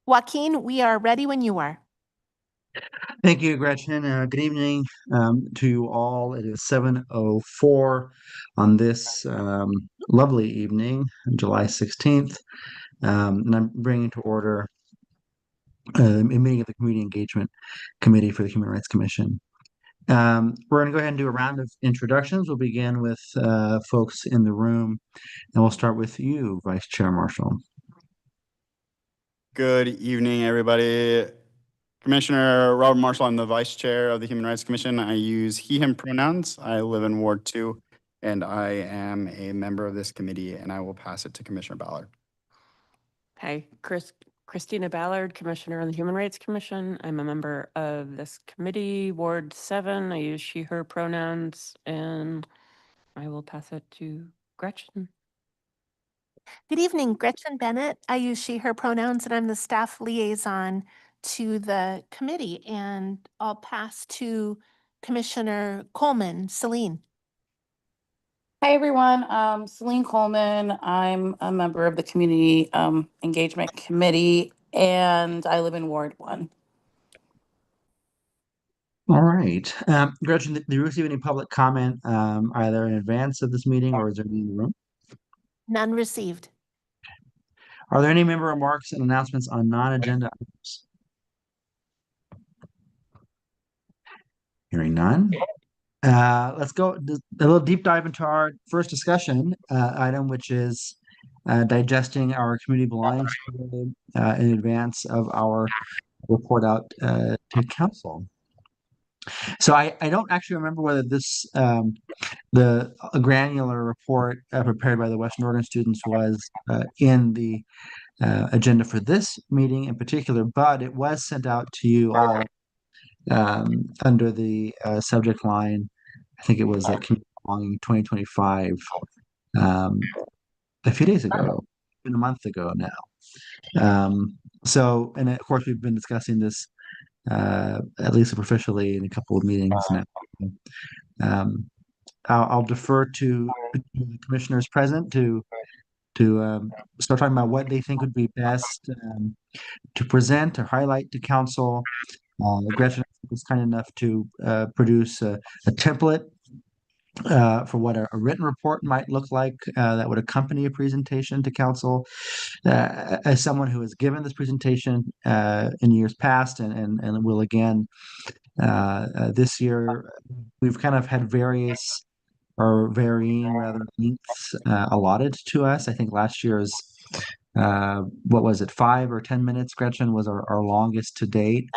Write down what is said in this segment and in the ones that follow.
Joaquin, we are ready when you are. Thank you, Gretchen. Good evening to you all. It is 7:04 on this lovely evening, July 16th, and I'm bringing to order a meeting of the Community Engagement Committee for the Human Rights Commission. We're going to go ahead and do a round of introductions. We'll begin with folks in the room, and we'll start with you, Vice Chair Marshall. Good evening, everybody. Commissioner Robert Marshall, I'm the Vice Chair of the Human Rights Commission. I use he, him pronouns. I live in Ward 2, and I am a member of this committee, and I will pass it to Commissioner Ballard. Hi, Christina Ballard, Commissioner on the Human Rights Commission. I'm a member of this committee, Ward 7. I use she, her pronouns, and I will pass it to Gretchen. Good evening, Gretchen Bennett. I use she, her pronouns, and I'm the staff liaison to the committee. And I'll pass to Commissioner Coleman. Celine. Hi, everyone. Celine Coleman. I'm a member of the Community Engagement Committee, and I live in Ward 1. All right. Gretchen, did you receive any public comment either in advance of this meeting or is there any in the room? None received. Are there any member remarks and announcements on non-agenda items? Hearing none. Let's go a little deep dive into our first discussion item, which is digesting our community belonging survey in advance of our report out to council. So I don't actually remember whether this the granular report prepared by the Western Oregon students was in the agenda for this meeting in particular, but it was sent out to you all under the subject line. I think it was like Community Belonging 2025 a few days ago, even a month ago now. So, and of course, we've been discussing this at least superficially in a couple of meetings now. I'll defer to the commissioners present to start talking about what they think would be best to present or highlight to council. Gretchen was kind enough to produce a template for what a written report might look like that would accompany a presentation to council. As someone who has given this presentation in years past and will again this year, we've kind of had various or varying rather lengths allotted to us. I think last year's what was it, 5 or 10 minutes, Gretchen, was our longest to date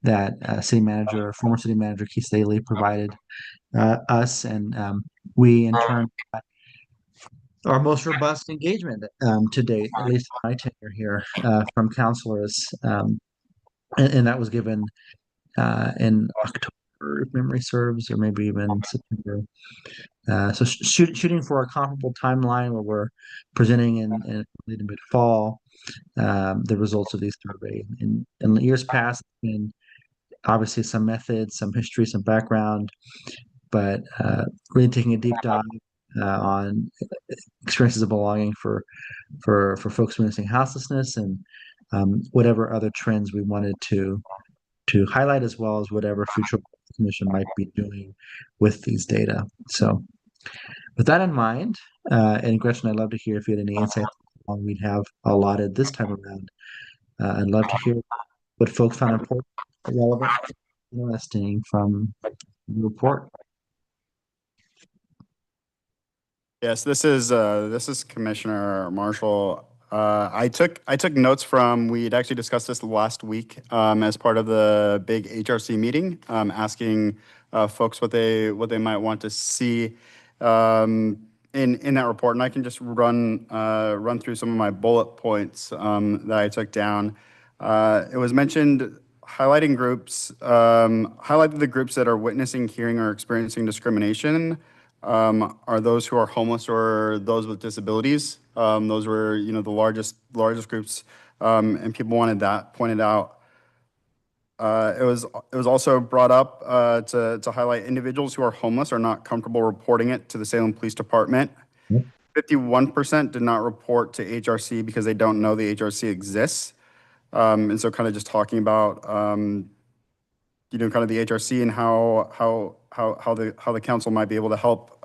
that former city manager Keith Staley provided us, and we in turn got our most robust engagement to date, at least in my tenure here, from counselors, and that was given in October, if memory serves, or maybe even September. So shooting for a comparable timeline where we're presenting in mid-fall the results of these surveys. In the years past, in obviously some methods, some history, some background, but really taking a deep dive on experiences of belonging for folks experiencing houselessness and whatever other trends we wanted to highlight, as well as whatever future commission might be doing with these data. So with that in mind, and Gretchen, I'd love to hear if you had any insights on we'd have allotted this time around. I'd love to hear what folks found important, relevant, interesting from the report. Yes, this is Commissioner Marshall. I took notes from, we'd actually discussed this last week as part of the big HRC meeting, asking folks what they might want to see in that report, and I can just run through some of my bullet points that I took down. It was mentioned highlighting the groups that are witnessing, hearing, or experiencing discrimination. Are those who are homeless or those with disabilities. Those were, the largest groups, and people wanted that pointed out. It was also brought up to highlight individuals who are homeless are not comfortable reporting it to the Salem Police Department. 51% did not report to HRC because they don't know the HRC exists. And so kind of just talking about, kind of the HRC and how the council might be able to help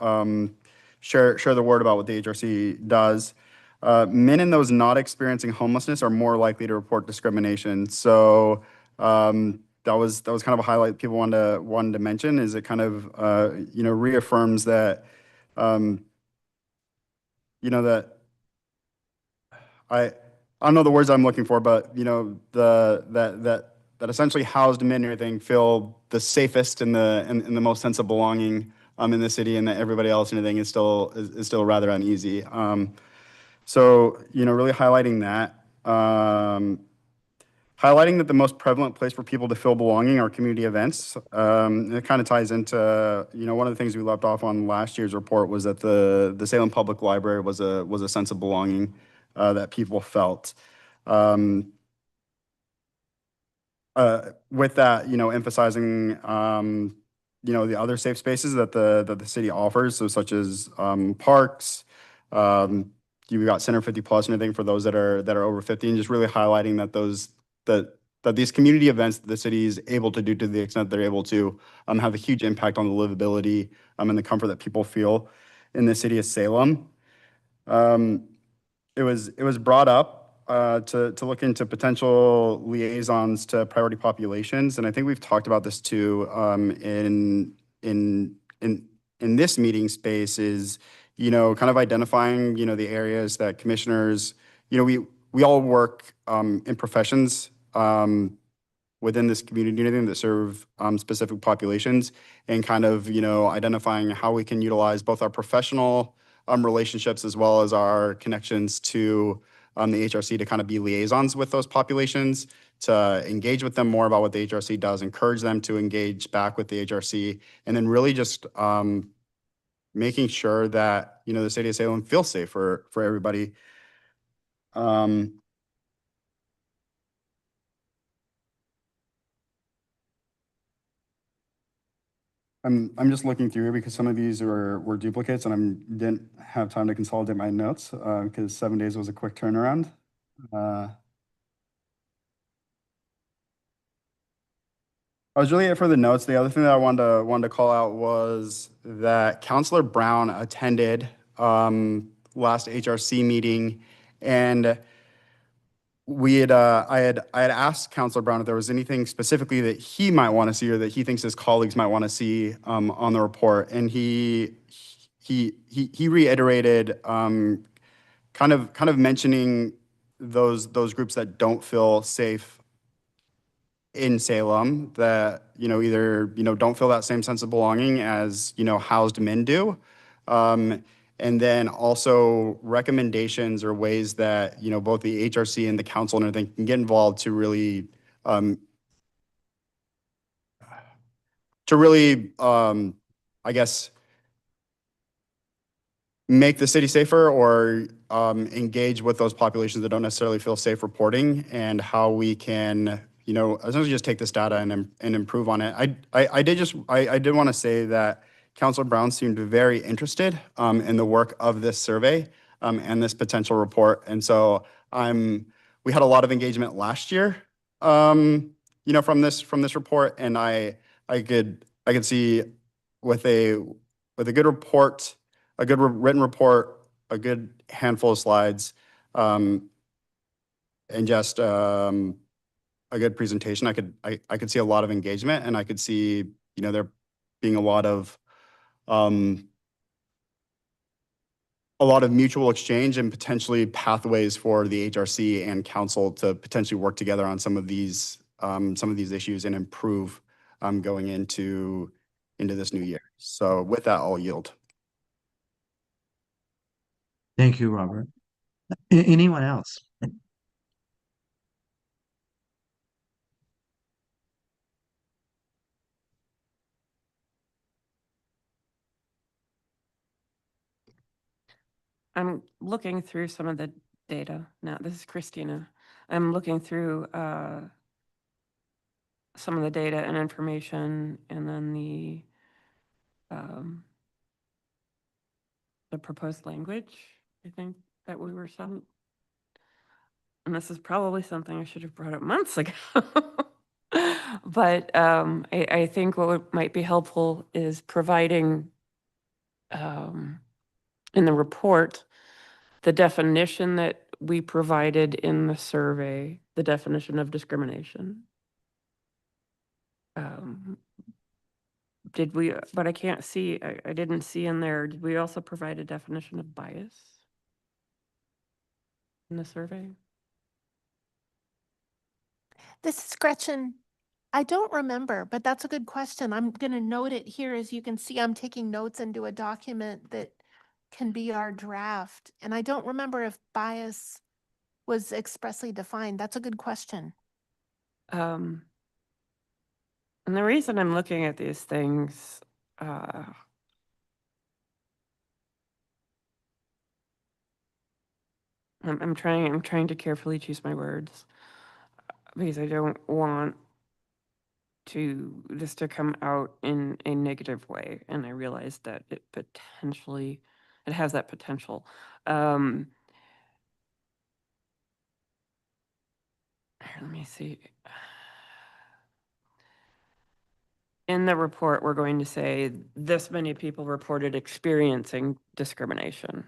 share the word about what the HRC does. Men and those not experiencing homelessness are more likely to report discrimination. So that was kind of a highlight people wanted to mention. Is it kind of reaffirms that that I don't know the words I'm looking for, but that essentially housed men and everything feel the safest and the most sense of belonging in the city, and that everybody else and everything is still rather uneasy. So really highlighting that. Highlighting that the most prevalent place for people to feel belonging are community events. It kind of ties into, one of the things we left off on last year's report was that the Salem Public Library was a sense of belonging that people felt. With that, emphasizing, the other safe spaces that the city offers, so such as parks. You've got Center 50 Plus and everything for those that are over 50, and just really highlighting that these community events that the city is able to do to the extent they're able to have a huge impact on the livability and the comfort that people feel in the city of Salem. It was brought up to look into potential liaisons to priority populations, and I think we've talked about this too in this meeting space. Is kind of identifying the areas that commissioners we all work in professions within this community that serve specific populations, and kind of identifying how we can utilize both our professional relationships as well as our connections to the HRC to kind of be liaisons with those populations, to engage with them more about what the HRC does, encourage them to engage back with the HRC, and then really just making sure that the city of Salem feels safe for everybody. I'm just looking through here because some of these were duplicates, and I didn't have time to consolidate my notes because 7 days was a quick turnaround. I was really it for the notes. The other thing that I wanted to call out was that Councilor Brown attended last HRC meeting, and I had asked Councilor Brown if there was anything specifically that he might want to see or that he thinks his colleagues might want to see on the report, and he reiterated kind of mentioning those groups that don't feel safe in Salem, that either don't feel that same sense of belonging as housed men do. And then also recommendations or ways that both the HRC and the council and everything can get involved to really I guess make the city safer, or engage with those populations that don't necessarily feel safe reporting, and how we can essentially just take this data and improve on it. I did want to say that Councilor Brown seemed very interested in the work of this survey and this potential report, and so we had a lot of engagement last year from this report, and I could see with a good report, a good written report, a good handful of slides, and just a good presentation, I could see a lot of engagement, and I could see there being a lot of mutual exchange and potentially pathways for the HRC and council to potentially work together on some of these issues and improve going into this new year. So with that, I'll yield. Thank you, Robert. Anyone else? I'm looking through some of the data now. This is Christina. I'm looking through some of the data and information, and then the proposed language, I think, that we were sent. and this is probably something I should have brought up months ago. But I think might be helpful is providing in the report, the definition that we provided in the survey, the definition of discrimination. Did we, but I can't see, I didn't see in there, did we also provide a definition of bias in the survey? This is Gretchen. I don't remember, but that's a good question. I'm going to note it here. As you can see, I'm taking notes into a document that can be our draft. And I don't remember if bias was expressly defined. That's a good question. And the reason I'm looking at these things, I'm trying to carefully choose my words because I don't want this to come out in a negative way. And I realize that it has that potential. Here, let me see. In the report, we're going to say this many people reported experiencing discrimination.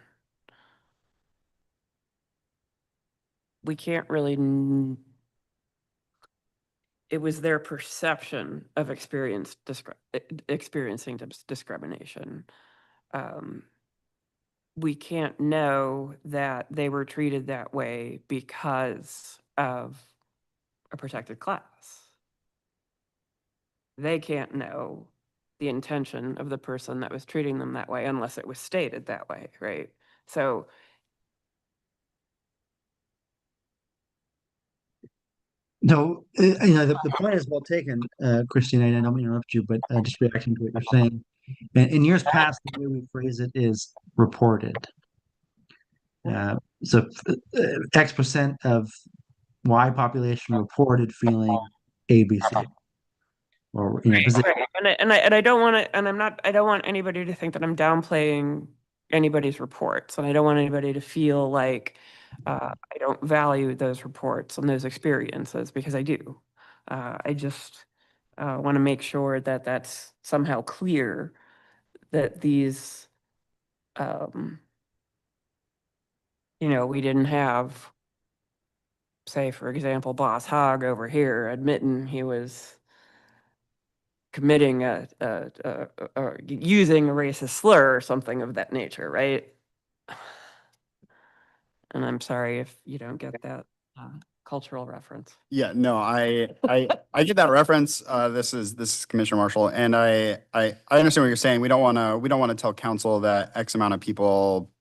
We can't really, it was their perception of experiencing discrimination. We can't know that they were treated that way because of a protected class. They can't know the intention of the person that was treating them that way unless it was stated that way, right? So No, the point is well taken, Christine. I don't mean to interrupt you, but just reacting to what you're saying. In years past, the way we phrase it is reported. So X% of Y population reported feeling ABC, or position. right. And I don't want to, and I don't want anybody to think that I'm downplaying anybody's reports, and I don't want anybody to feel like I don't value those reports and those experiences, because I do. I just want to make sure that that's somehow clear that these, we didn't have, say, for example, Boss Hogg over here admitting he was committing using a racist slur or something of that nature, right? And I'm sorry if you don't get that cultural reference. Yeah, no, I get that reference. This is Commissioner Marshall, and I understand what you're saying. We don't want to tell council that X amount of people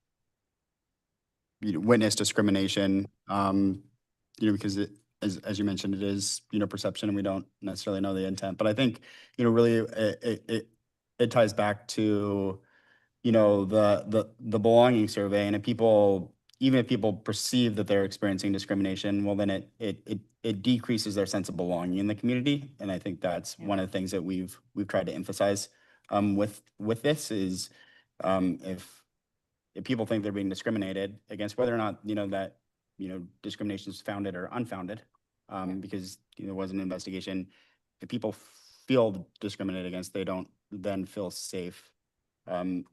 witness discrimination. Because as you mentioned, it is perception, and we don't necessarily know the intent. But I think really it ties back to the belonging survey, and even if people perceive that they're experiencing discrimination, well, then it decreases their sense of belonging in the community. And I think that's one of the things that we've tried to emphasize with this is if people think they're being discriminated against, whether or not that discrimination is founded or unfounded, because there was an investigation. If people feel discriminated against, they don't then feel safe in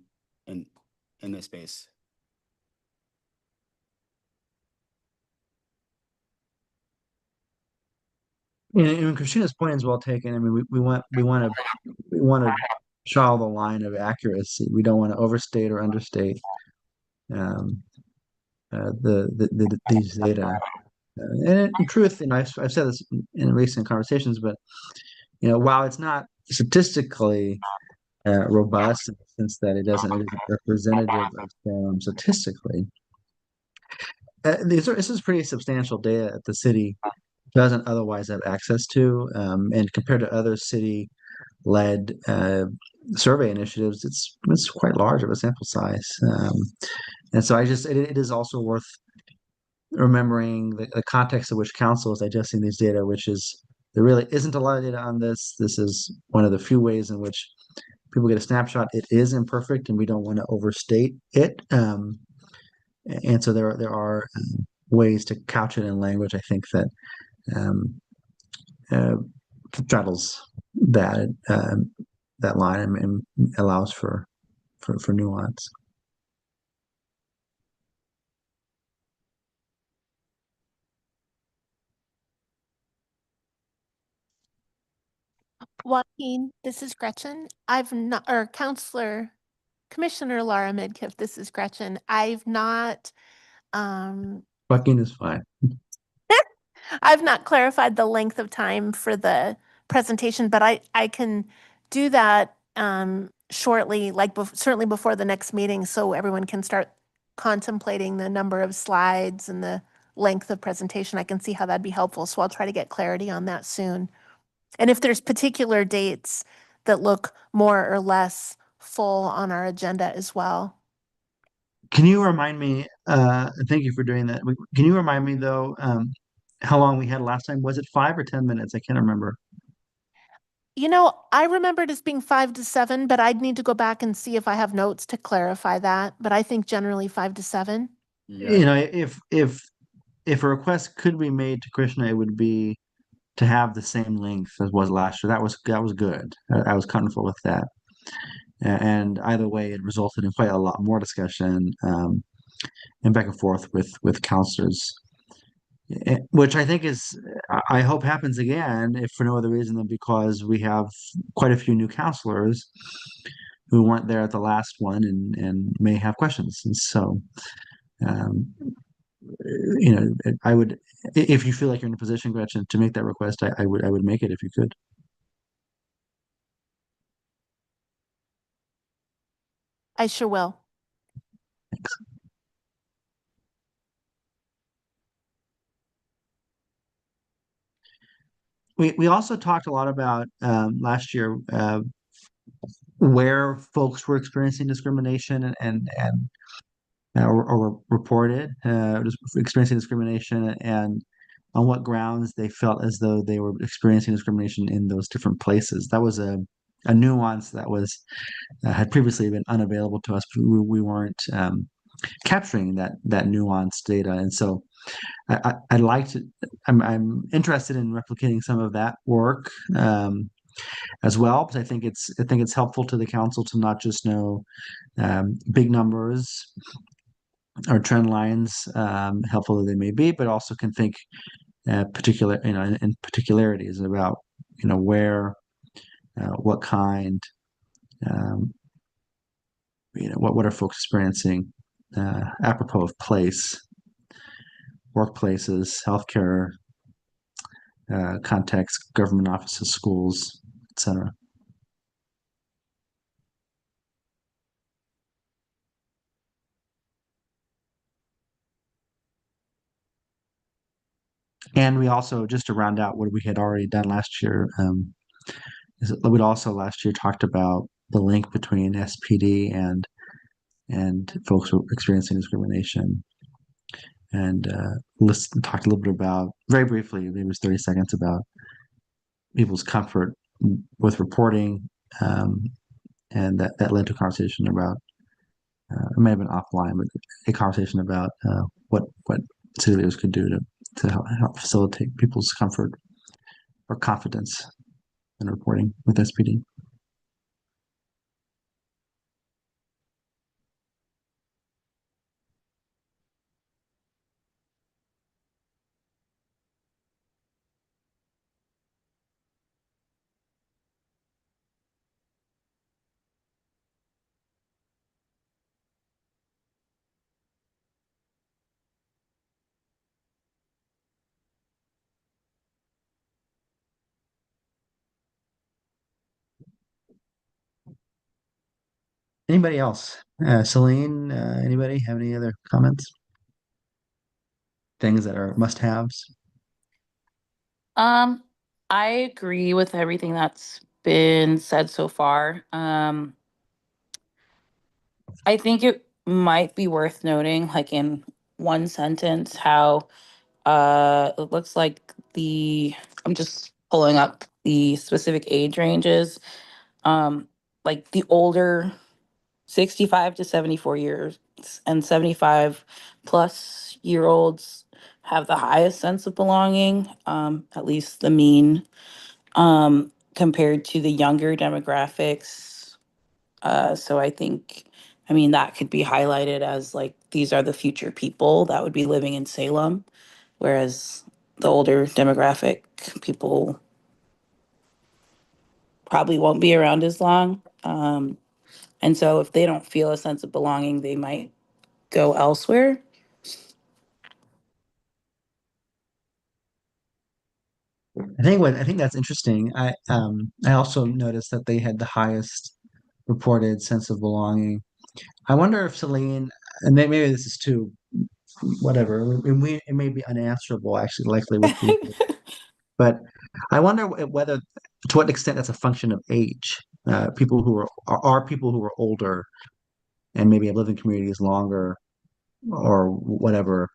this space. And Christina's point is well taken. I mean, we want to draw the line of accuracy. We don't want to overstate or understate these data. And in truth, I've said this in recent conversations, but while it's not statistically robust in the sense that it isn't representative of statistically, this is pretty substantial data that the city doesn't otherwise have access to, and compared to other city-led survey initiatives, it's quite large of a sample size, and so it is also worth remembering the context of which council is digesting these data, which is there really isn't a lot of data on this. This is one of the few ways in which people get a snapshot. It is imperfect, and we don't want to overstate it. And so there are ways to couch it in language, I think that um, uh, straddles that line and allows for nuance. Joaquin, this is Gretchen. I've not, or Counselor Commissioner Laura Midkiff, this is Gretchen. I've not, Joaquin is fine. I've not clarified the length of time for the presentation, but I can do that shortly, like certainly before the next meeting, so everyone can start contemplating the number of slides and the length of presentation. I can see how that'd be helpful, so I'll try to get clarity on that soon. And if there's particular dates that look more or less full on our agenda as well. Can you remind me, thank you for doing that. Can you remind me though, how long we had last time? Was it 5 or 10 minutes? I can't remember. You know, I remembered as being 5 to 7, but I'd need to go back and see if I have notes to clarify that. But I think generally 5 to 7. You know, if a request could be made to Krishna, it would be to have the same length as was last year. That was good. I was comfortable with that. And either way, it resulted in quite a lot more discussion and back and forth with counselors, which I think I hope happens again, if for no other reason than because we have quite a few new counselors who weren't there at the last one and may have questions. And so, um, you know, I would, if you feel like you're in a position, Gretchen, to make that request, I would make it if you could. I sure will. Thanks. We also talked a lot about last year where folks were experiencing discrimination or reported experiencing discrimination and on what grounds they felt as though they were experiencing discrimination in those different places. That was a nuance that was had previously been unavailable to us. We weren't capturing that nuanced data, and so I'd like to. I'm interested in replicating some of that work as well, because I think it's helpful to the council to not just know big numbers or trend lines, helpful that they may be, but also can think particular, you know, in particularities about, you know, where, what kind, um, you know, what are folks experiencing, apropos of place, workplaces, healthcare, context, government offices, schools, etc. And we also, just to round out what we had already done last year, we'd also last year talked about the link between SPD and folks who are experiencing discrimination. And talked a little bit about, very briefly, maybe it was 30 seconds, about people's comfort with reporting. And that led to a conversation about, it may have been offline, but a conversation about what city leaders could do to help facilitate people's comfort or confidence in reporting with SPD. Anybody else? Celine, anybody have any other comments? Things that are must-haves? Um, I agree with everything that's been said so far. I think it might be worth noting, like in one sentence, how it looks like I'm just pulling up the specific age ranges. Like the older 65 to 74 years and 75 plus year olds have the highest sense of belonging, at least the mean, compared to the younger demographics. So I think, I mean, that could be highlighted as like, these are the future people that would be living in Salem, whereas the older demographic people probably won't be around as long. And so if they don't feel a sense of belonging, they might go elsewhere. I think that's interesting. I also noticed that they had the highest reported sense of belonging. I wonder if Celine, and maybe this is too whatever. It may be unanswerable actually, likely with the, but I wonder whether to what extent that's a function of age. People who are people who are older and maybe have lived in communities longer or whatever,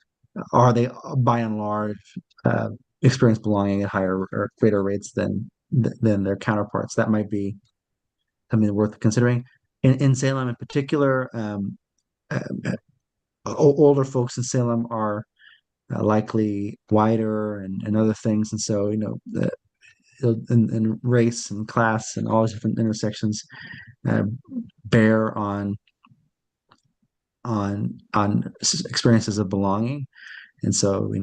are they by and large uh, experience belonging at higher or greater rates than their counterparts? That might be something worth considering. In Salem, in particular, uh, older folks in Salem are likely whiter and other things, and so and race and class and all these different intersections uh, bear on experiences of belonging. And so, a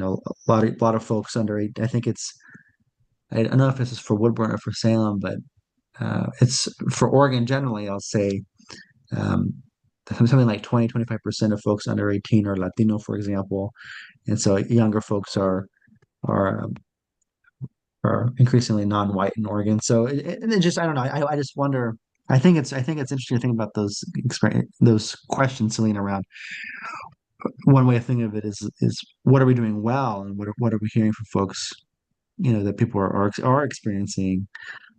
lot of folks under eight, I think I don't know if this is for Woodburn or for Salem, but it's for Oregon generally, I'll say um, something like 20-25% of folks under 18 are Latino, for example. And so younger folks are um, are increasingly non-white in Oregon. So and it just, I don't know. I just wonder, I think it's interesting to think about those questions, Celine, around one way of thinking of it is what are we doing well, and what are we hearing from folks, that people are experiencing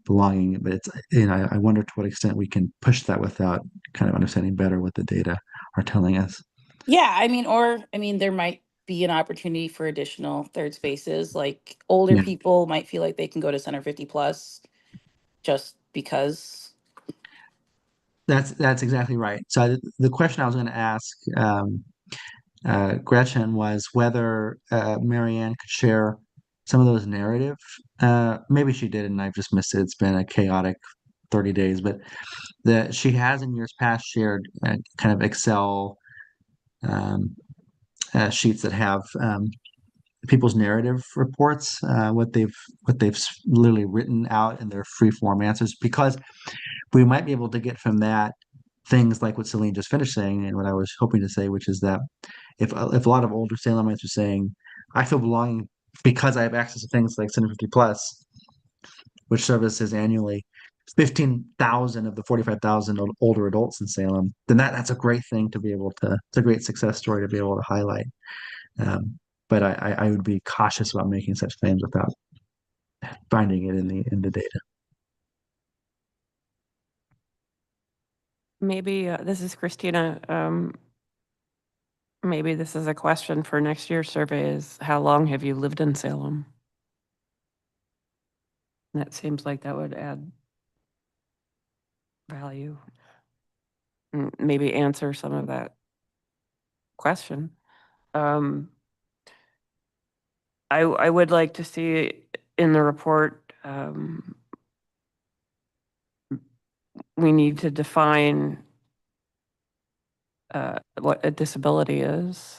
belonging. But it's, I wonder to what extent we can push that without kind of understanding better what the data are telling us. Yeah, I mean, there might be an opportunity for additional third spaces. Like older Yeah. people might feel like they can go to Center 50 Plus just because. That's exactly right. So the question I was going to ask Gretchen was whether Marianne could share some of those narrative. Maybe she did, and I've just missed it. It's been a chaotic 30 days, but that she has in years past shared kind of Excel um, sheets that have people's narrative reports, what they've literally written out in their free form answers, because we might be able to get from that things like what Celine just finished saying and what I was hoping to say, which is that if a lot of older Salemites are saying, I feel belonging because I have access to things like Center 50 Plus, which services annually 15,000 of the 45,000 older adults in Salem, then that's a great thing to be able to, it's a great success story to be able to highlight. But I would be cautious about making such claims without finding it in the data. Maybe this is Christina. Maybe this is a question for next year's survey is how long have you lived in Salem? That seems like that would add value. Maybe answer some of that question. I would like to see in the report, we need to define what a disability is.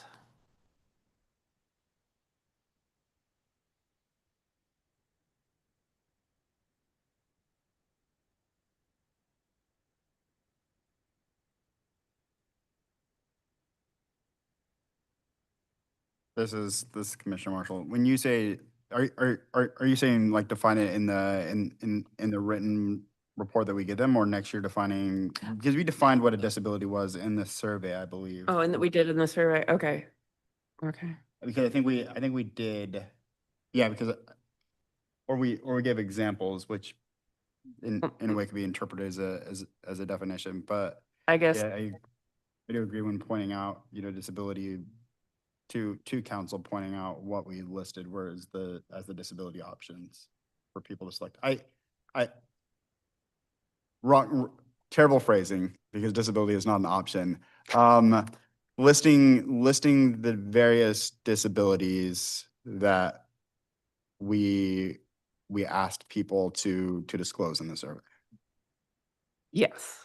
This is Commissioner Marshall. When you say, are you saying like define it in the written report that we give them, or next year defining, because we defined what a disability was in the survey, I believe. Oh, and that we did in the survey. Okay. Okay. Because I think we did, yeah, because, or we gave examples, which in a way could be interpreted as a definition, but I guess yeah, I do agree when pointing out, disability to council, pointing out what we listed were as the disability options for people to select. Wrong, terrible phrasing, because disability is not an option. listing the various disabilities that we asked people to disclose in the survey. Yes.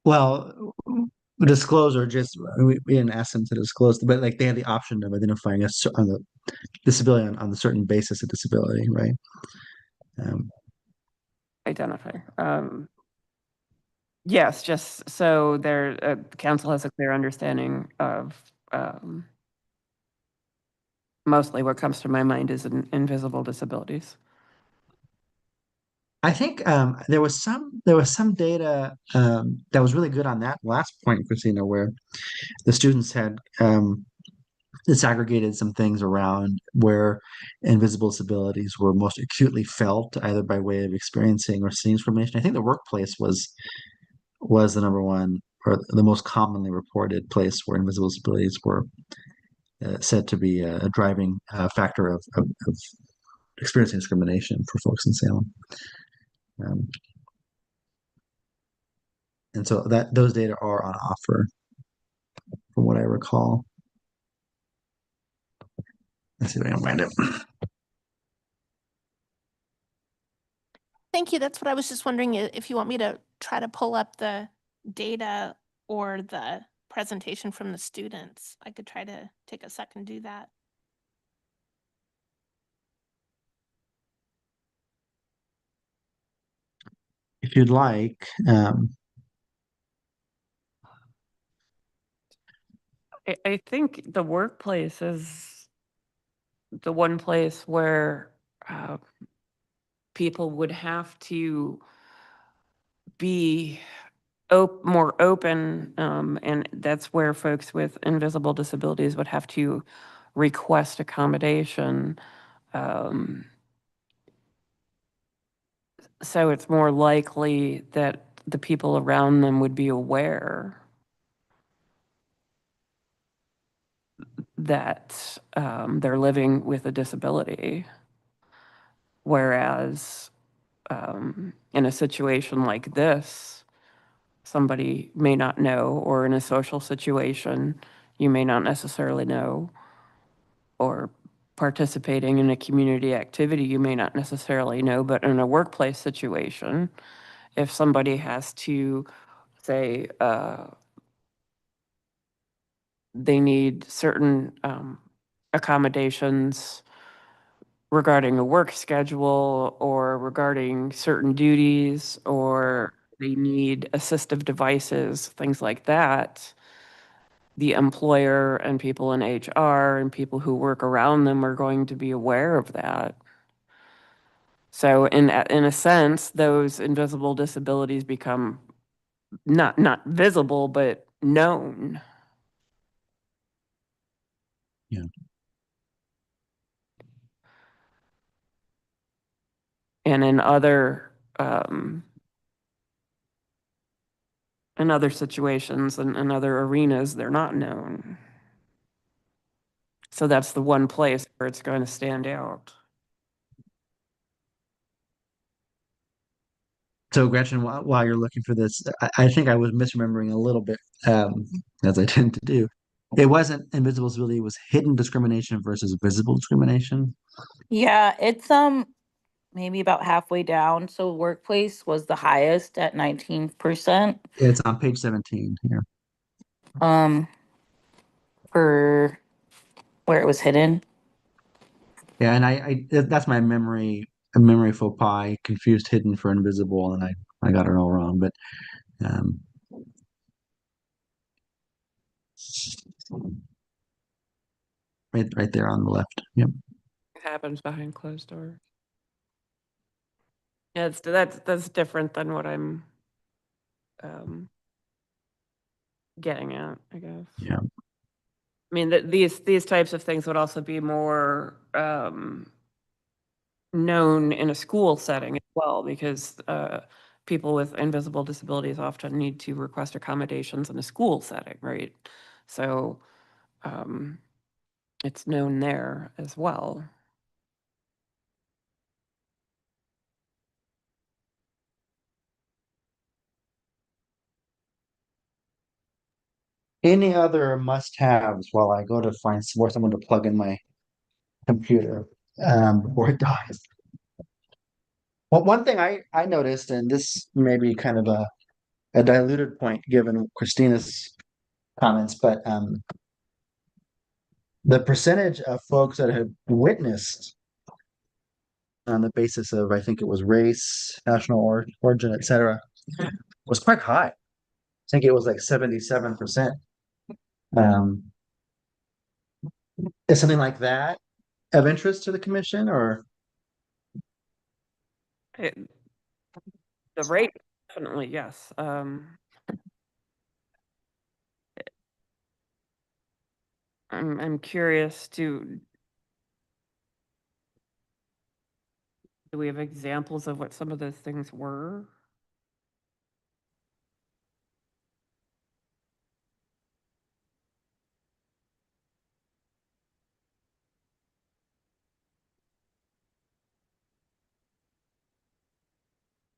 Well, disclose or just we didn't ask them to disclose, but like they had the option of identifying us on the disability on the certain basis of disability, right? Identify. Yes, just so there, council has a clear understanding of, mostly what comes to my mind is invisible disabilities. I think there was some data that was really good on that last point, Christina, where the students had disaggregated some things around where invisible disabilities were most acutely felt, either by way of experiencing or seeing discrimination. I think the workplace was the number one or the most commonly reported place where invisible disabilities were said to be a driving factor of experiencing discrimination for folks in Salem. Um, and so that those data are on offer, from what I recall. Let's see if I can find it. Thank you. That's what I was just wondering if you want me to try to pull up the data or the presentation from the students. I could try to take a second to do that. If you'd like, I think the workplace is the one place where people would have to be more open, and that's where folks with invisible disabilities would have to request accommodation. So it's more likely that the people around them would be aware that they're living with a disability. Whereas in a situation like this, somebody may not know, or in a social situation, you may not necessarily know, or participating in a community activity, you may not necessarily know, but in a workplace situation, if somebody has to say, they need certain accommodations regarding a work schedule or regarding certain duties, or they need assistive devices, things like that, the employer and people in HR and people who work around them are going to be aware of that. So in a sense, those invisible disabilities become not visible, but known. yeah. And in other situations and in other arenas, they're not known. So that's the one place where it's going to stand out. So Gretchen, while you're looking for this, I think I was misremembering a little bit, as I tend to do. It wasn't invisible disability; it was hidden discrimination versus visible discrimination. Yeah, it's maybe about halfway down. So workplace was the highest at 19%. It's on page 17 here. Um, for where it was hidden. Yeah, and that's my a memory faux pas. I confused hidden for invisible, and I got it all wrong. But um, right there on the left. Yep. It happens behind closed doors. Yeah, that's different than what I'm getting at, I guess. Yeah. I mean, these types of things would also be more known in a school setting as well, because people with invisible disabilities often need to request accommodations in a school setting, right? So it's known there as well. Any other must-haves while I go to find more someone to plug in my computer before it dies? Well, one thing I noticed, and this may be kind of a diluted point given Christina's comments, but the percentage of folks that have witnessed on the basis of, I think it was race, national origin, et cetera, was quite high. I think it was like 77%. Um, is something like that of interest to the commission, or It- The rate, definitely, yes. I'm curious, do we have examples of what some of those things were?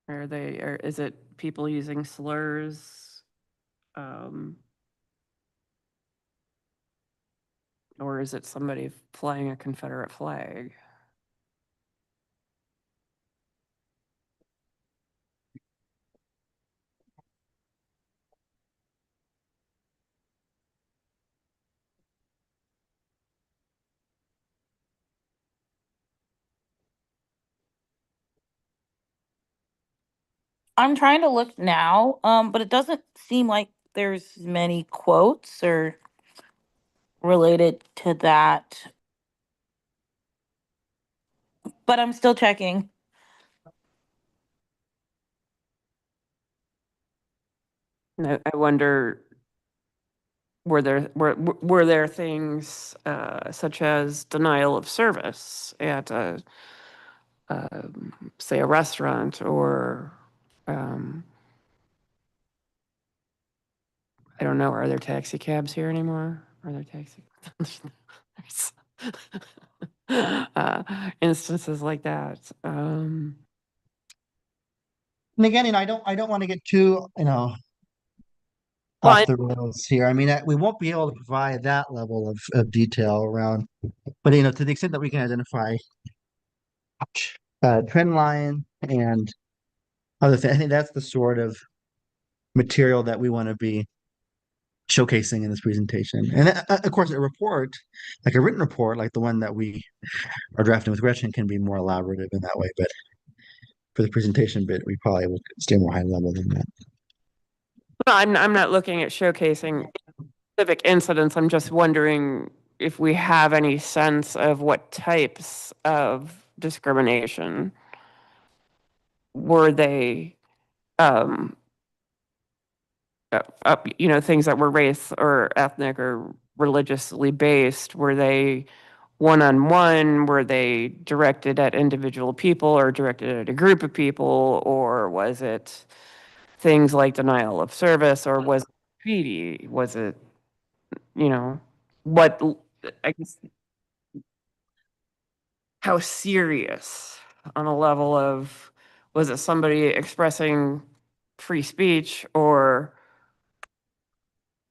Or is it people using slurs? Or is it somebody flying a Confederate flag? I'm trying to look now, but it doesn't seem like there's many quotes or related to that. But I'm still checking. No, I wonder, were there things such as denial of service at say a restaurant, or I don't know, are there taxi cabs here anymore? Are there taxi? Instances like that. and again, I don't want to get too, Well, off the rails here. I mean, we won't be able to provide that level of detail around, but to the extent that we can identify trend line and other things, I think that's the sort of material that we want to be showcasing in this presentation. And of course, a report, like a written report, like the one that we are drafting with Gretchen, can be more elaborative in that way. But for the presentation bit, we probably will stay more high level than that. I'm not looking at showcasing specific incidents. I'm just wondering if we have any sense of what types of discrimination were they, things that were race or ethnic or religiously based. Were they one-on-one? Were they directed at individual people or directed at a group of people? Or was it things like denial of service, or was it graffiti? Was it, what, I guess, how serious on a level of, was it somebody expressing free speech, or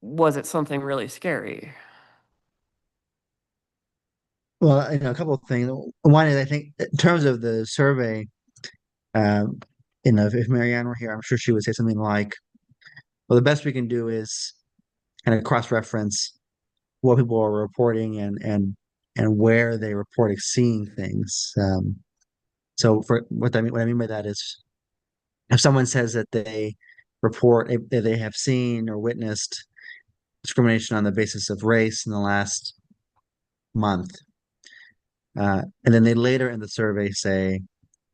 was it something really scary? Well, a couple of things. One is, I think, in terms of the survey, um, if Marianne were here, I'm sure she would say something like, "Well, the best we can do is kind of cross-reference what people are reporting and where they report seeing things." So, for what I mean by that is, if someone says that they report that they have seen or witnessed discrimination on the basis of race in the last month, and then they later in the survey say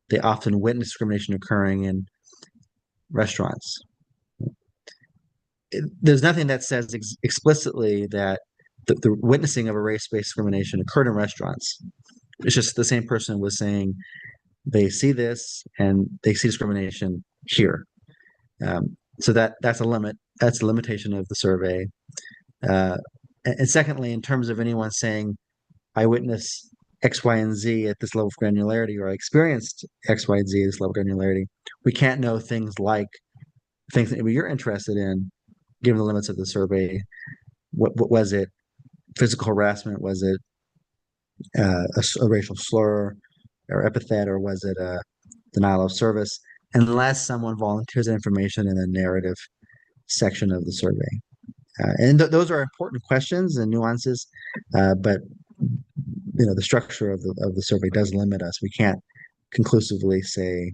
they often witness discrimination occurring in restaurants. There's nothing that says explicitly that the witnessing of a race-based discrimination occurred in restaurants. It's just the same person was saying they see this and they see discrimination here. So that's a limit. That's a limitation of the survey. And secondly, in terms of anyone saying, I witnessed X, Y, and Z at this level of granularity, or I experienced X, Y, and Z at this level of granularity, we can't know things like things that you're interested in, given the limits of the survey. what was it? Physical harassment? Was it a racial slur or epithet, or was it a denial of service? Unless someone volunteers that information in the narrative section of the survey. And those are important questions and nuances, but the structure of the survey does limit us. We can't conclusively say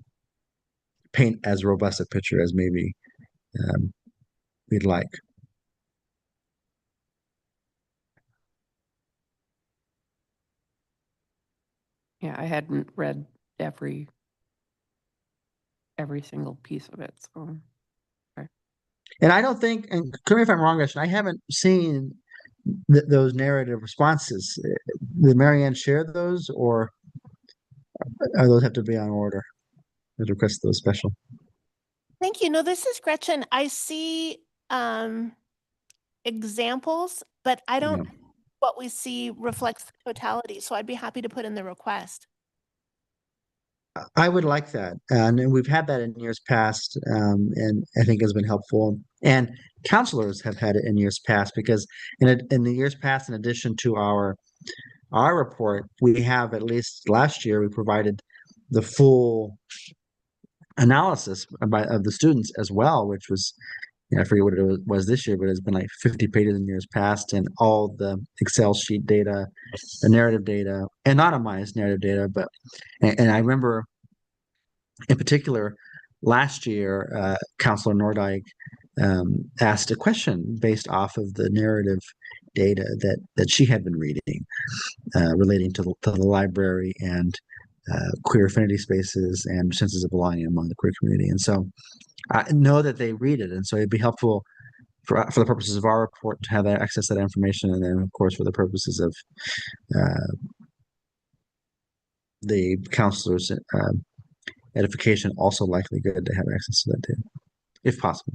paint as robust a picture as maybe we'd like. Yeah, I hadn't read every single piece of it, so. And I don't think, and correct me if I'm wrong, Gretchen, I haven't seen those narrative responses. Did Marianne share those, or those have to be on order? Those request those special. Thank you. No, this is Gretchen. I see examples, but I don't what we see reflects the totality. So I'd be happy to put in the request. I would like that, and we've had that in years past, and I think has been helpful. And counselors have had it in years past because in the years past, in addition to our report, we have, at least last year, we provided the full analysis of the students as well, which was, I forget what it was this year, but it's been like 50 pages in years past, and all the Excel sheet data, the narrative data, anonymized narrative data. But and I remember in particular last year, Counselor Nordyke asked a question based off of the narrative data that she had been reading relating to the library and queer affinity spaces and senses of belonging among the queer community. And so I know that they read it, and so it'd be helpful for the purposes of our report to have that access to that information, and then of course for the purposes of the counselors' edification, also likely good to have access to that data, if possible.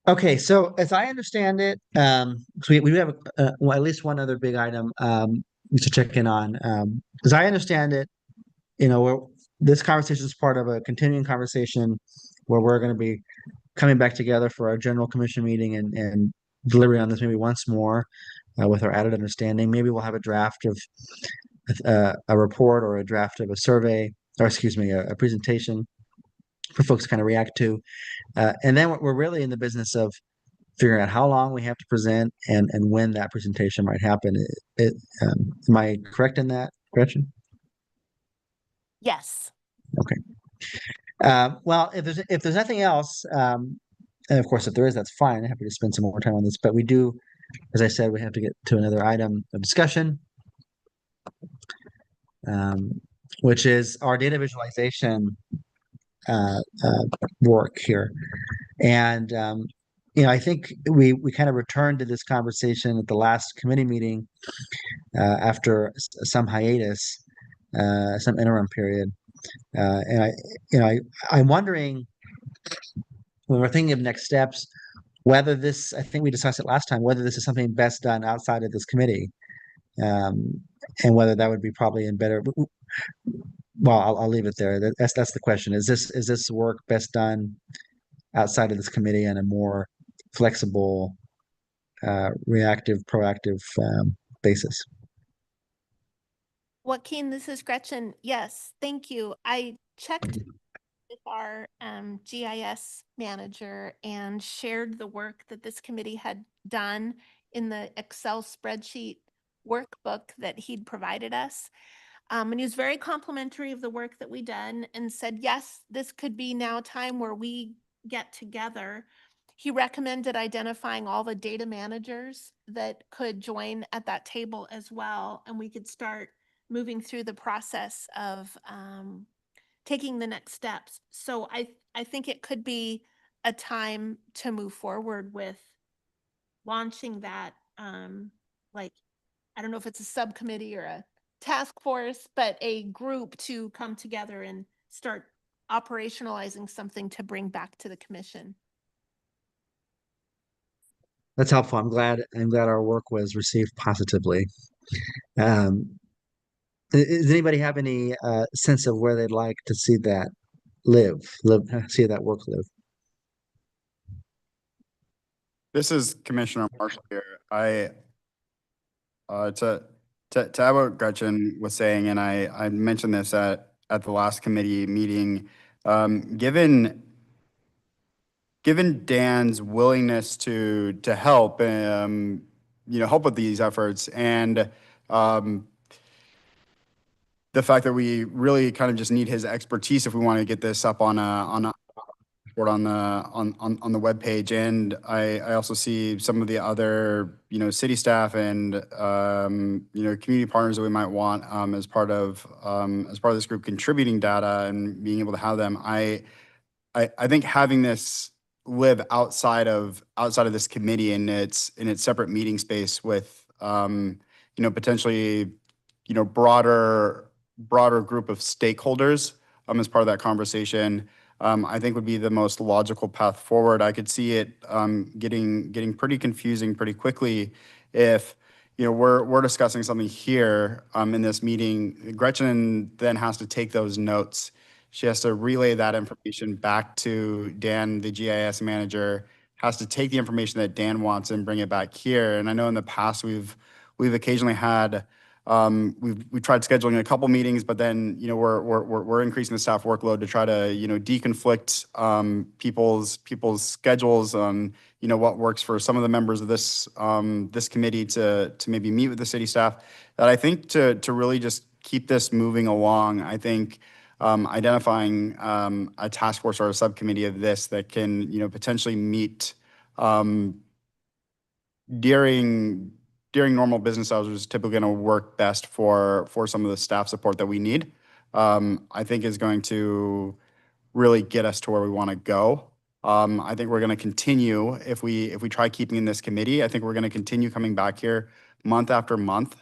Okay, so as I understand it, so we do have well, at least one other big item to check in on. As I understand it, this conversation is part of a continuing conversation where we're going to be coming back together for our general commission meeting and deliberating on this maybe once more with our added understanding. Maybe we'll have a draft of a report or a draft of a survey, or excuse me, a presentation for folks to kind of react to. And then we're really in the business of figuring out how long we have to present and when that presentation might happen. Am I correct in that, Gretchen? Yes. Okay. Well, if there's nothing else, and of course, if there is, that's fine. I'm happy to spend some more time on this. But we do, as I said, we have to get to another item of discussion, which is our data visualization work here. And I think we kind of returned to this conversation at the last committee meeting after some hiatus, some interim period. And I'm wondering, when we're thinking of next steps, whether this, I think we discussed it last time, whether this is something best done outside of this committee, and whether that would be probably in better. Well, I'll leave it there. That's the question. Is this work best done outside of this committee on a more flexible, reactive, proactive basis? Joaquin, this is Gretchen. Yes, thank you. I checked with our GIS manager and shared the work that this committee had done in the Excel spreadsheet workbook that he'd provided us. And he was very complimentary of the work that we done and said, yes, this could be now time where we get together. He recommended identifying all the data managers that could join at that table as well. And we could start moving through the process of taking the next steps. So I think it could be a time to move forward with launching that, like, I don't know if it's a subcommittee or a task force, but a group to come together and start operationalizing something to bring back to the commission. That's helpful. I'm glad our work was received positively. Does anybody have any sense of where they'd like to see that see that work live? This is Commissioner Marshall here. To add what Gretchen was saying, and I mentioned this at the last committee meeting, given Dan's willingness to help, help with these efforts, and the fact that we really kind of just need his expertise if we want to get this up on a board on the webpage. And I also see some of the other city staff and community partners that we might want as part of this group contributing data and being able to have them. I think having this live outside of this committee in its separate meeting space with potentially broader group of stakeholders as part of that conversation, I think would be the most logical path forward. I could see it getting pretty confusing pretty quickly if we're discussing something here in this meeting. Gretchen then has to take those notes. She has to relay that information back to Dan, the GIS manager, has to take the information that Dan wants and bring it back here. And I know in the past we've occasionally had we tried scheduling a couple meetings, but then we're increasing the staff workload to try to deconflict people's schedules on what works for some of the members of this committee to maybe meet with the city staff. That I think to really just keep this moving along, I think identifying a task force or a subcommittee of this that can potentially meet during normal business hours is typically going to work best for some of the staff support that we need. I think is going to really get us to where we want to go. I think we're going to continue if we try keeping in this committee. I think we're going to continue coming back here month after month,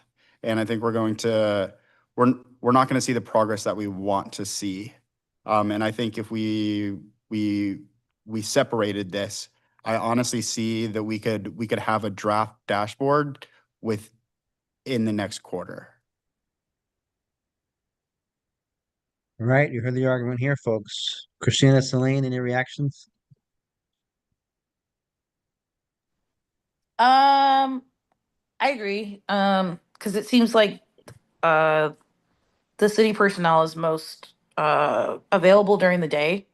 and I think we're not going to see the progress that we want to see. And I think if we separated this, I honestly see that we could have a draft dashboard within the next quarter. All right, you heard the argument here, folks. Christina, Celine, any reactions? I agree. Because it seems like the city personnel is most available during the day,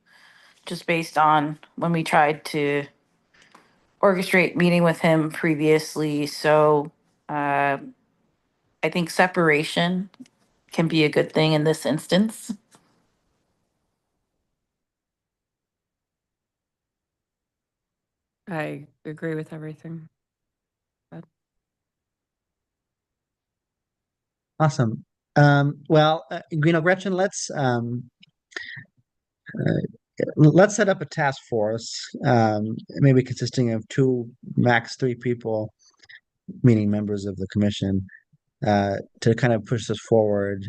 just based on when we tried to orchestrate meeting with him previously. So I think separation can be a good thing in this instance. I agree with everything. Awesome. Well, Gretchen, let's set up a task force, maybe consisting of 2, max 3 people, meaning members of the commission, to kind of push this forward.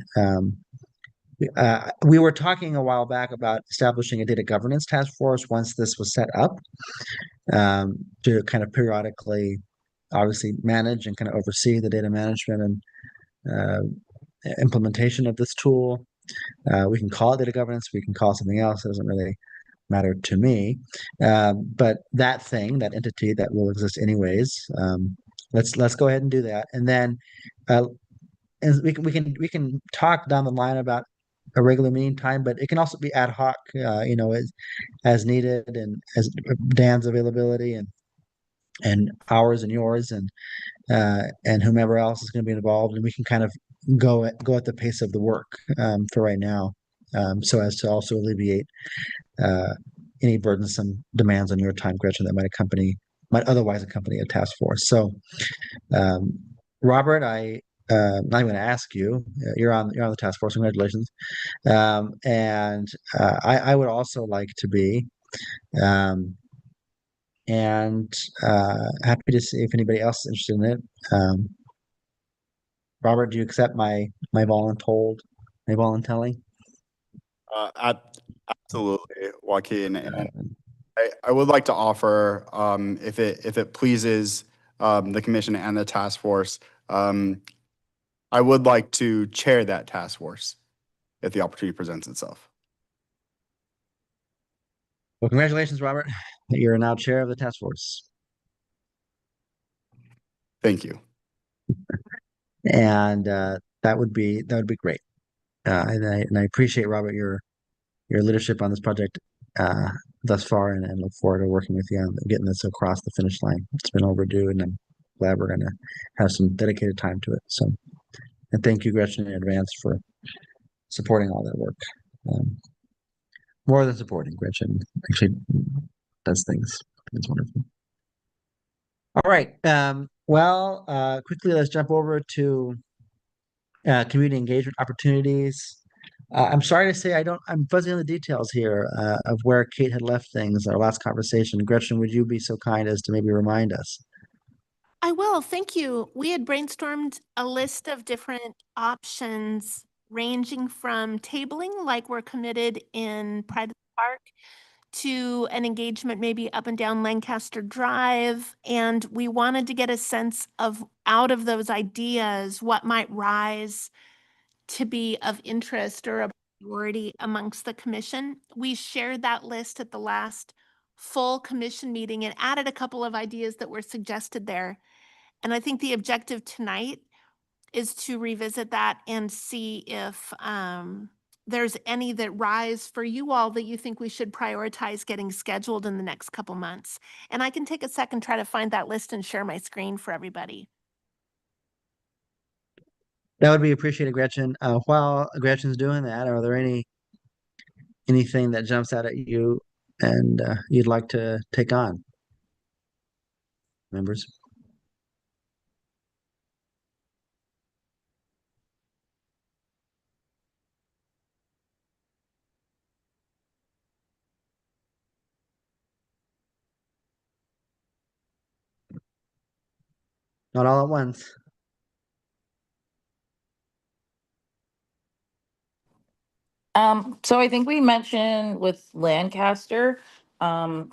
We were talking a while back about establishing a data governance task force once this was set up, to kind of periodically, obviously, manage and kind of oversee the data management and implementation of this tool. We can call it data governance, we can call it something else. It doesn't really matter to me. But that entity that will exist anyways, let's go ahead and do that. And then and we can talk down the line about a regular meeting time, but it can also be ad hoc, as needed, and as Dan's availability and ours and yours and whomever else is going to be involved, and we can kind of go at the pace of the work for right now, so as to also alleviate any burdensome demands on your time, Gretchen, that might otherwise accompany a task force. So, Robert, I'm going to ask you. You're on the task force. Congratulations. And I would also like to be. And happy to see if anybody else is interested in it. Robert, do you accept my voluntelling? Absolutely, Joaquin. And I would like to offer, if it pleases the commission and the task force, I would like to chair that task force if the opportunity presents itself. Well, congratulations, Robert. You're now chair of the task force. Thank you. And that would be great. And I appreciate, Robert, your leadership on this project thus far, and look forward to working with you on getting this across the finish line. It's been overdue, and I'm glad we're going to have some dedicated time to it. So, and thank you, Gretchen, in advance for supporting all that work. More than supporting, Gretchen actually does things. It's wonderful. All right. Quickly, let's jump over to community engagement opportunities. I'm sorry to say I'm fuzzy on the details here of where Kate had left things our last conversation. Gretchen, would you be so kind as to maybe remind us? I will, thank you. We had brainstormed a list of different options ranging from tabling, like we're committed in Pride of the Park, to an engagement maybe up and down Lancaster Drive. And we wanted to get a sense of, out of those ideas, what might rise to be of interest or a priority amongst the commission. We shared that list at the last full commission meeting and added a couple of ideas that were suggested there. And I think the objective tonight is to revisit that and see if there's any that rise for you all that you think we should prioritize getting scheduled in the next couple months. And I can take a second, try to find that list and share my screen for everybody. That would be appreciated, Gretchen. While Gretchen's doing that, are there anything that jumps out at you and you'd like to take on, members? Not all at once. So I think we mentioned with Lancaster, um,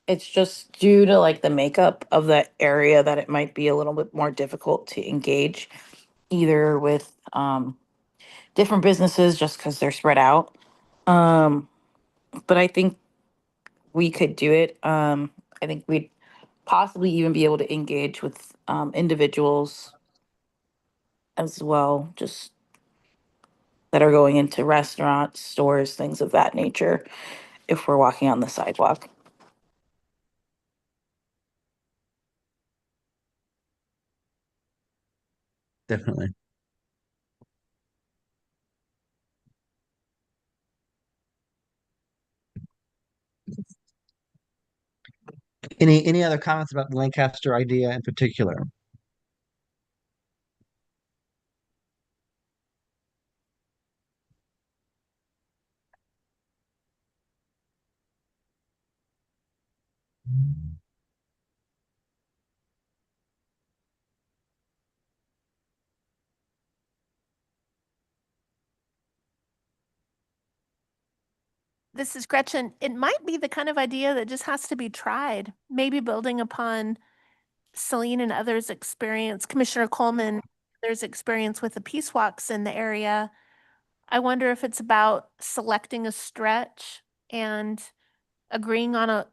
it's just due to like the makeup of that area that it might be a little bit more difficult to engage either with different businesses just because they're spread out. Um, but I think we could do it. I think we'd possibly even be able to engage with individuals as well, just that are going into restaurants, stores, things of that nature, if we're walking on the sidewalk. Definitely. Any other comments about the Lancaster idea in particular? This is Gretchen. It might be the kind of idea that just has to be tried, maybe building upon Celine and others' experience, Commissioner Coleman, others' experience with the peace walks in the area. I wonder if it's about selecting a stretch and agreeing on a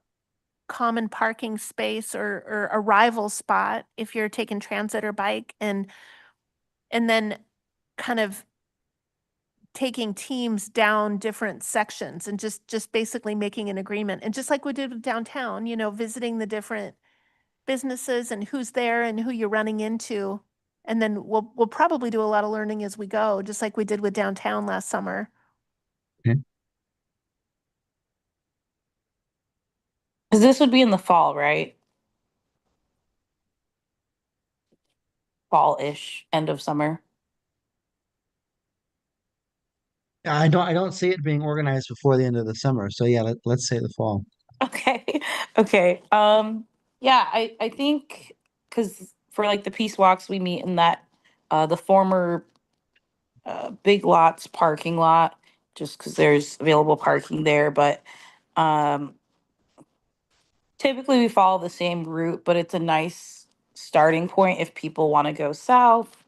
common parking space or arrival spot if you're taking transit or bike, and then kind of taking teams down different sections and just basically making an agreement. And just like we did with downtown, visiting the different businesses and who's there and who you're running into. And then we'll probably do a lot of learning as we go, just like we did with downtown last summer. Okay. Because this would be in the fall, right? Fall-ish, end of summer. I don't see it being organized before the end of the summer. So yeah, let's say the fall. Okay. Okay. Yeah, I think because for like the peace walks, we meet in that the former Big Lots parking lot, just because there's available parking there. But um, typically we follow the same route, but it's a nice starting point if people want to go south.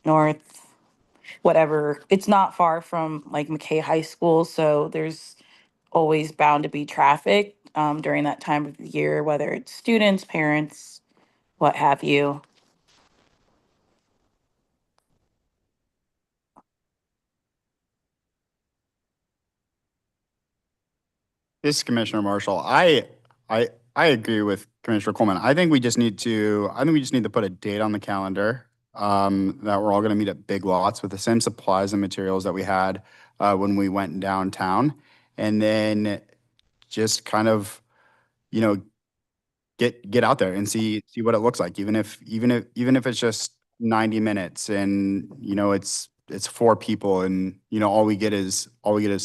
north, whatever. It's not far from like McKay High School, so there's always bound to be traffic during that time of the year, whether it's students, parents, what have you. This is Commissioner Marshall. I agree with Commissioner Coleman. I think we just need to put a date on the calendar that we're all going to meet at Big Lots with the same supplies and materials that we had when we went downtown, and then just kind of, you know, get out there and see what it looks like, even if it's just 90 minutes and it's four people and all we get is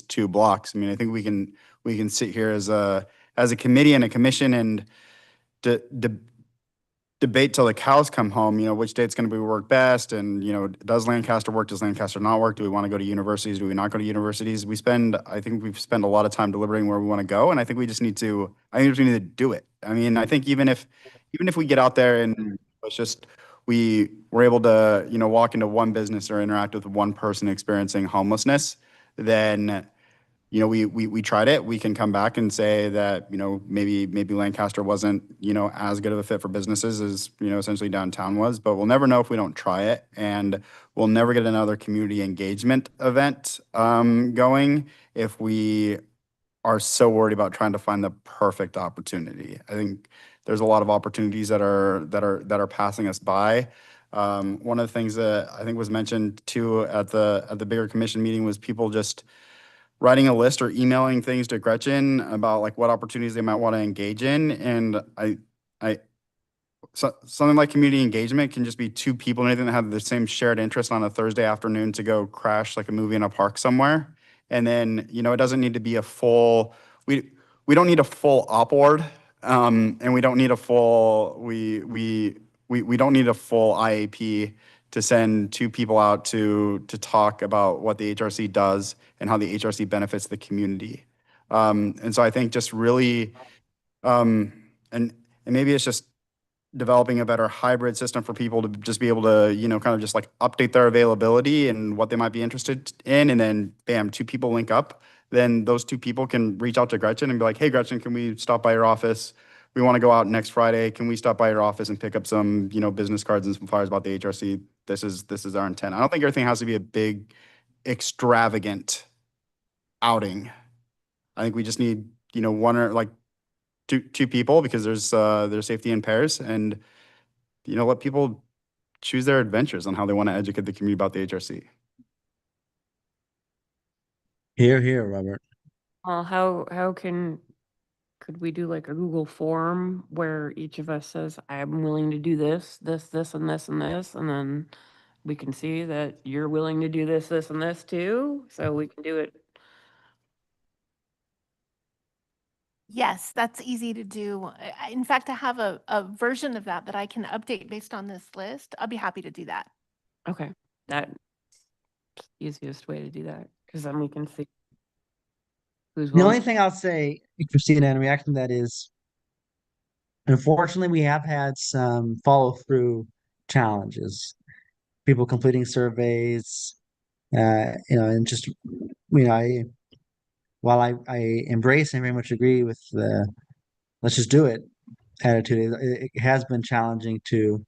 2 blocks. I mean, I think we can sit here as a committee and a commission and de- de- debate till the cows come home, which date's going to be work best. And, does Lancaster work? Does Lancaster not work? Do we want to go to universities? Do we not go to universities? I think we've spent a lot of time deliberating where we want to go. And I think we just need to do it. I mean, I think even if we get out there and it's just, we were able to, walk into one business or interact with one person experiencing homelessness, then we tried it. We can come back and say that, maybe Lancaster wasn't, as good of a fit for businesses as, essentially downtown was, but we'll never know if we don't try it. And we'll never get another community engagement event going if we are so worried about trying to find the perfect opportunity. I think there's a lot of opportunities that are passing us by. One of the things that I think was mentioned too at the bigger commission meeting was people just writing a list or emailing things to Gretchen about like what opportunities they might want to engage in. And something like community engagement can just be two people and anything that have the same shared interest on a Thursday afternoon to go crash like a movie in a park somewhere. And then, it doesn't need to be we don't need a full op board. And we don't need a full, we don't need a full IAP to send two people out to talk about what the HRC does and how the HRC benefits the community. And so I think just really, and maybe it's just developing a better hybrid system for people to just be able to, kind of just like update their availability and what they might be interested in. And then bam, two people link up. Then those two people can reach out to Gretchen and be like, hey, Gretchen, can we stop by your office? We want to go out next Friday. Can we stop by your office and pick up some, business cards and some flyers about the HRC? This is our intent. I don't think everything has to be a big, extravagant outing. I think we just need, one or like two people because there's safety in pairs, and let people choose their adventures on how they want to educate the community about the HRC. Here, Robert. Could we do like a Google form where each of us says, I'm willing to do this, this, and this, and this, and then we can see that you're willing to do this, and this too, so we can do it. Yes, that's easy to do. In fact, I have a version of that I can update based on this list. I'll be happy to do that. Okay, that's the easiest way to do that, because then we can see who's The only willing. thing I'll say, Christina, in reaction to that is, unfortunately, we have had some follow through challenges. People completing surveys, and just, while I embrace and very much agree with the let's just do it attitude, it has been challenging to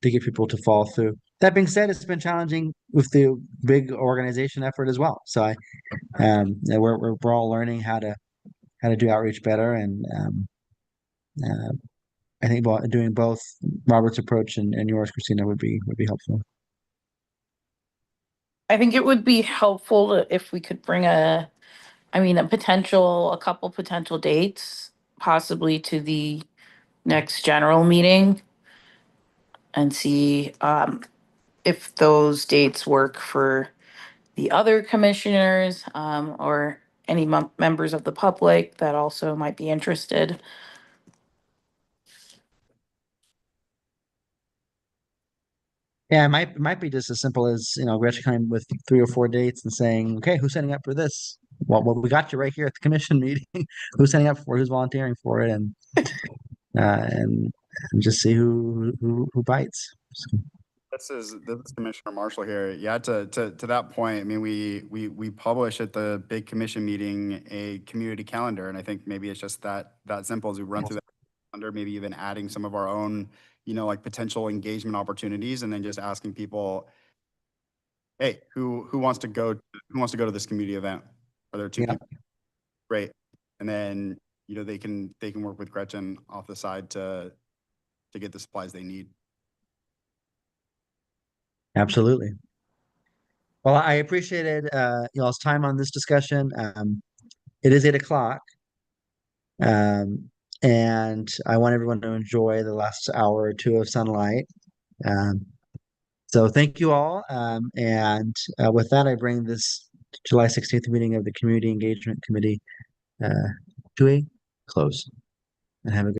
get people to follow through. That being said, it's been challenging with the big organization effort as well. So we're all learning how to do outreach better, and uh, I think doing both Robert's approach and yours, Christina, would be helpful. I think it would be helpful if we could bring a couple potential dates, possibly to the next general meeting, and see if those dates work for the other commissioners, or any members of the public that also might be interested. Yeah, it might be just as simple as, Gretchen coming with 3 or 4 dates and saying, okay, who's signing up for this? Well, we got you right here at the commission meeting. Who's signing up for it? Who's volunteering for it? And just see who bites. So, This is Commissioner Marshall here. Yeah, to that point, I mean, we publish at the big commission meeting a community calendar, and I think maybe it's just that simple as we run through that calendar, maybe even adding some of our own, like potential engagement opportunities, and then just asking people, hey, who wants to go to this community event? Are there two Yeah. people? Great. And then, they can work with Gretchen off the side to get the supplies they need. Absolutely. Well, I appreciated y'all's time on this discussion. It is 8 o'clock. And I want everyone to enjoy the last hour or two of sunlight. Um, so thank you all. And with that, I bring this July 16th meeting of the Community Engagement Committee to a close. And have a good